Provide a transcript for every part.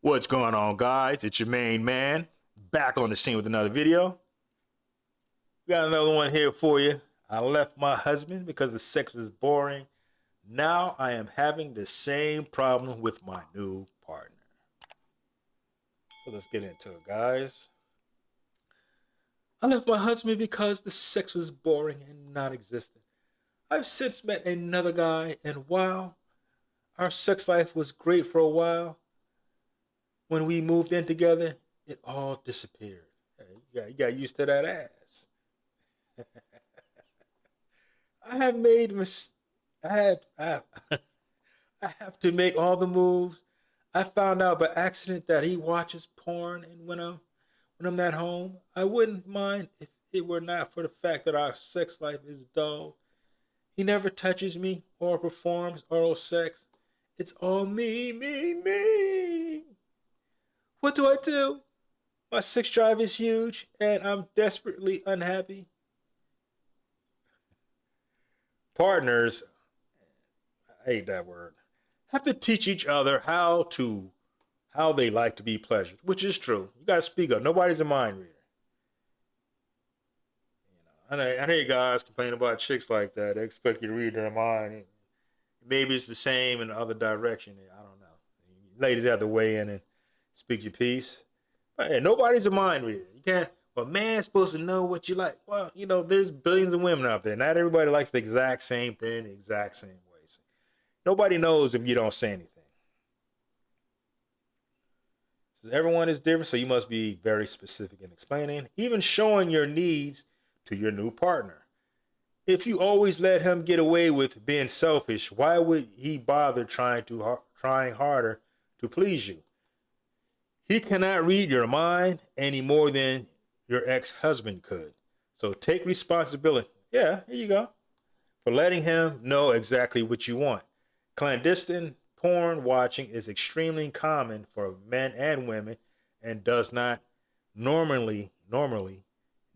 What's going on, guys? It's your main man, back on the scene with another video. Got another one here for you. I left my husband because the sex was boring. Now I am having the same problem with my new partner. So let's get into it, guys. I left my husband because the sex was boring and non-existent. I've since met another guy, and while our sex life was great for a while, when we moved in together, it all disappeared. You got used to that ass. I have made I have to make all the moves. I found out by accident that he watches porn, and when I'm at home, I wouldn't mind if it were not for the fact that our sex life is dull. He never touches me or performs oral sex. It's all me, me, me. What do I do? My sex drive is huge and I'm desperately unhappy. Partners, I hate that word, have to teach each other how they like to be pleasured, which is true. You gotta speak up. Nobody's a mind reader. I know you guys complain about chicks like that. They expect you to read their mind. Maybe it's the same in the other direction. I don't know. Ladies have to weigh in and speak your piece. But hey, nobody's a mind reader. You can't. Well, man's supposed to know what you like. Well, there's billions of women out there. Not everybody likes the exact same thing the exact same way. So nobody knows if you don't say anything. So everyone is different, so you must be very specific in explaining, even showing your needs to your new partner. If you always let him get away with being selfish, why would he bother trying harder to please you? He cannot read your mind any more than your ex-husband could. So take responsibility. Yeah, here you go. For letting him know exactly what you want. Clandestine porn watching is extremely common for men and women and does not normally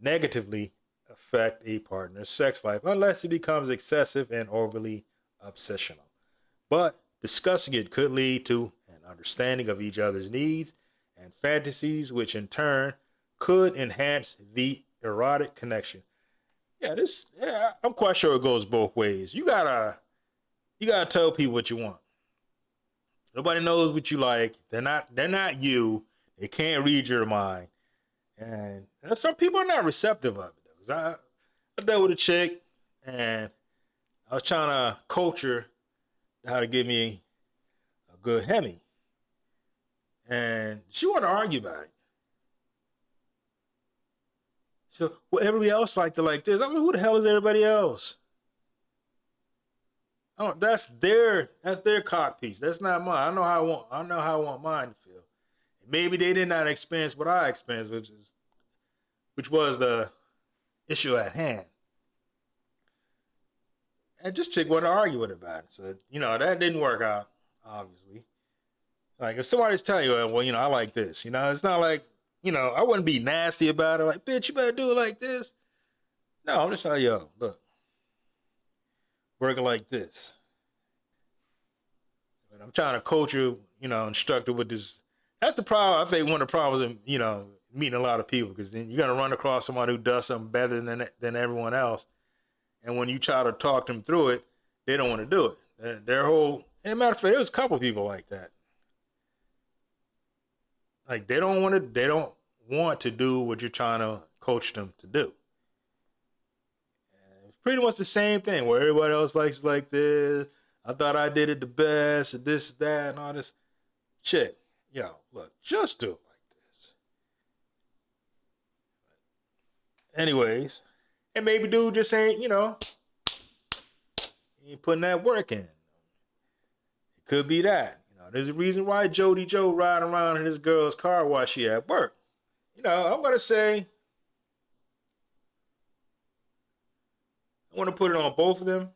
negatively affect a partner's sex life unless it becomes excessive and overly obsessional. But discussing it could lead to an understanding of each other's needs and fantasies, which in turn could enhance the erotic connection. I'm quite sure it goes both ways. You gotta tell people what you want. Nobody knows what you like. They're not you. They can't read your mind. And some people are not receptive of it. I dealt with a chick and I was trying to coach her how to give me a good Hemi. And she wanted to argue about it. So, well, everybody else liked it like this. I'm like, who the hell is everybody else? Oh, that's their cock piece. That's not mine. I know how I want mine to feel. Maybe they did not experience what I experienced, which was the issue at hand. And this chick wanted to argue with her about it. So, that didn't work out, obviously. Like, if somebody's telling you, well, I like this, it's not like, I wouldn't be nasty about it. Like, bitch, you better do it like this. No, I'm just like, yo, look, work it like this. And I'm trying to coach you, instruct her with this. That's the problem. I think one of the problems, meeting a lot of people, because then you're going to run across somebody who does something better than everyone else. And when you try to talk them through it, they don't want to do it. Their whole, as a matter of fact, there was a couple of people like that. Like they don't want to do what you're trying to coach them to do. And it's pretty much the same thing where everybody else likes like this. I thought I did it the best, this, that, and all this. Shit, look, just do it like this. Anyways, and maybe dude just ain't, ain't putting that work in. It could be that. There's a reason why Jody Joe riding around in his girl's car while she at work. I'm going to say, I want to put it on both of them.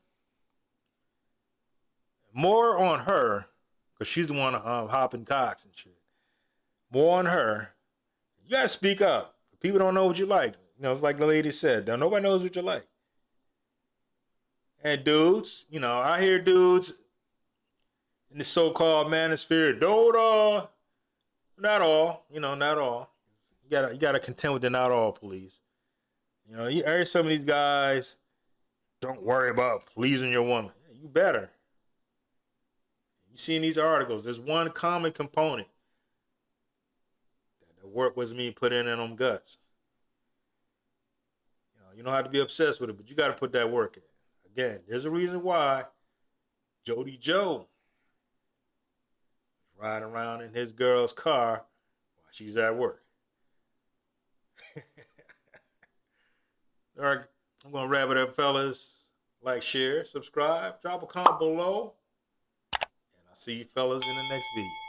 More on her, because she's the one hopping cocks and shit. More on her. You got to speak up. People don't know what you like. It's like the lady said, nobody knows what you like. And dudes, I hear dudes in the so-called manosphere, don't Not all, not all. You gotta contend with the not all police. You hear some of these guys don't worry about pleasing your woman. Yeah, you better. You see in these articles, there's one common component that the work was me put in them guts. You don't have to be obsessed with it, but you got to put that work in. Again, there's a reason why Jody Joe is riding around in his girl's car while she's at work. All right, I'm gonna wrap it up, fellas. Like, share, subscribe, drop a comment below, and I'll see you fellas in the next video.